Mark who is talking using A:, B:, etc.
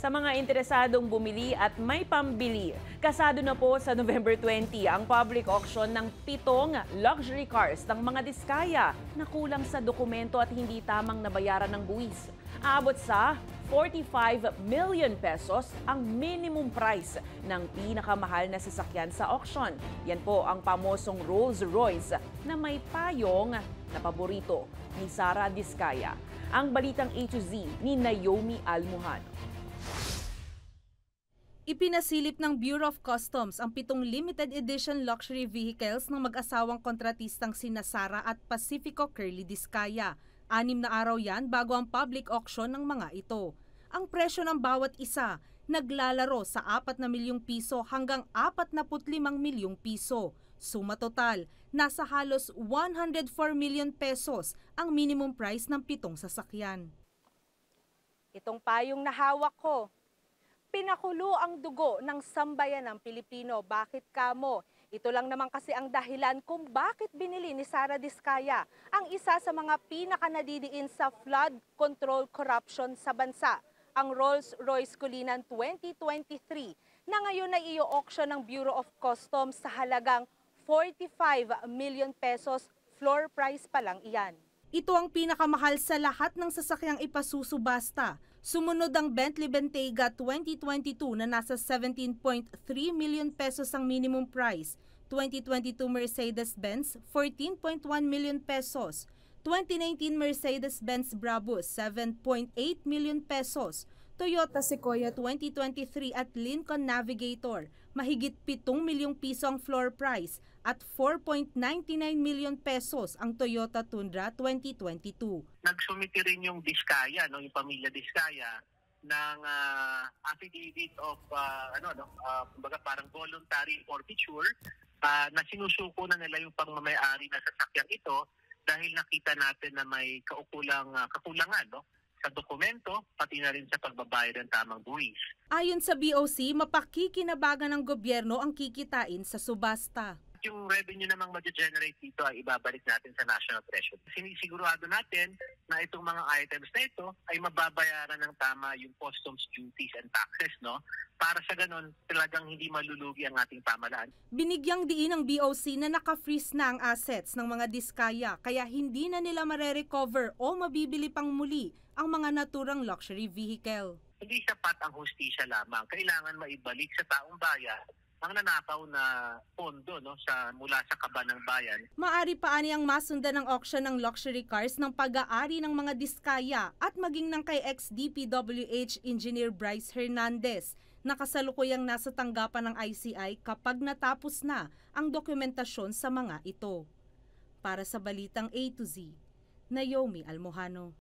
A: Sa mga interesadong bumili at may pambili, kasado na po sa November 20 ang public auction ng 7 luxury cars ng mga diskaya na kulang sa dokumento at hindi tamang nabayaran ng buwis. Aabot sa 45 million pesos ang minimum price ng pinakamahal na sasakyan sa auction. Yan po ang pamosong Rolls-Royce na may payong na paborito ni Sara Diskaya. Ang balitang A to Z ni Naomi Almuhano.
B: Ipinasilip ng Bureau of Customs ang 7 limited edition luxury vehicles ng mag-asawang kontratistang sina Sara at Pacifico Curly Diskaya. 6 na araw yan bago ang public auction ng mga ito. Ang presyo ng bawat isa naglalaro sa 4 na milyong piso hanggang 45 milyong piso. Suma total, nasa halos 104 million pesos ang minimum price ng 7 sasakyan.
C: Itong payong nahawak ko, pinakulo ang dugo ng sambayan ng Pilipino. Bakit kamo? Ito lang naman kasi ang dahilan kung bakit binili ni Sara Diskaya ang isa sa mga pinakanadidiin sa flood control corruption sa bansa, ang Rolls-Royce Cullinan 2023 na ngayon ay i-auction ng Bureau of Customs sa halagang 45 million pesos, floor price pa lang iyan.
B: Ito ang pinakamahal sa lahat ng sasakyang ipasusubasta. Sumunod ang Bentley Bentayga 2022 na nasa 17.3 million pesos ang minimum price. 2022 Mercedes-Benz 14.1 million pesos. 2019 Mercedes-Benz Brabus 7.8 million pesos. Toyota Sequoia 2023 at Lincoln Navigator, mahigit 7 milyong piso ang floor price at 4.99 million pesos ang Toyota Tundra 2022.
D: Nagsumiti rin yung Diskaya, yung pamilya Diskaya, ng affidavit of kumbaga parang voluntary forfeiture na sinusuko na nila yung pangmamayari na sasakyang ito dahil nakita natin na may kakulangan sa dokumento, pati na rin sa pagbabayad ng tamang buwis.
B: Ayon sa BOC, mapakikinabangan ng gobyerno ang kikitain sa subasta.
D: Yung revenue namang ma-generate dito ay ibabalik natin sa National Treasury. Sinisigurado natin na itong mga items na ito ay mababayaran ng tama yung customs duties and taxes, para sa ganon talagang hindi malulugi ang ating pamahalaan.
B: Binigyang diin ng BOC na naka-freeze na ang assets ng mga diskaya kaya hindi na nila mare-recover o mabibili pang muli ang mga naturang luxury vehicle.
D: Hindi sapat ang hustisya lamang. Kailangan maibalik sa taong bayan ang nanakaw na pondo mula sa kaban ng bayan.
B: Maari pa ani ang masundan ng auction ng luxury cars ng pag-aari ng mga diskaya at maging ng kay ex-DPWH Engineer Bryce Hernandez na kasalukuyang nasa tanggapan ng ICI kapag natapos na ang dokumentasyon sa mga ito. Para sa Balitang A to Z, Naomi Almuhano.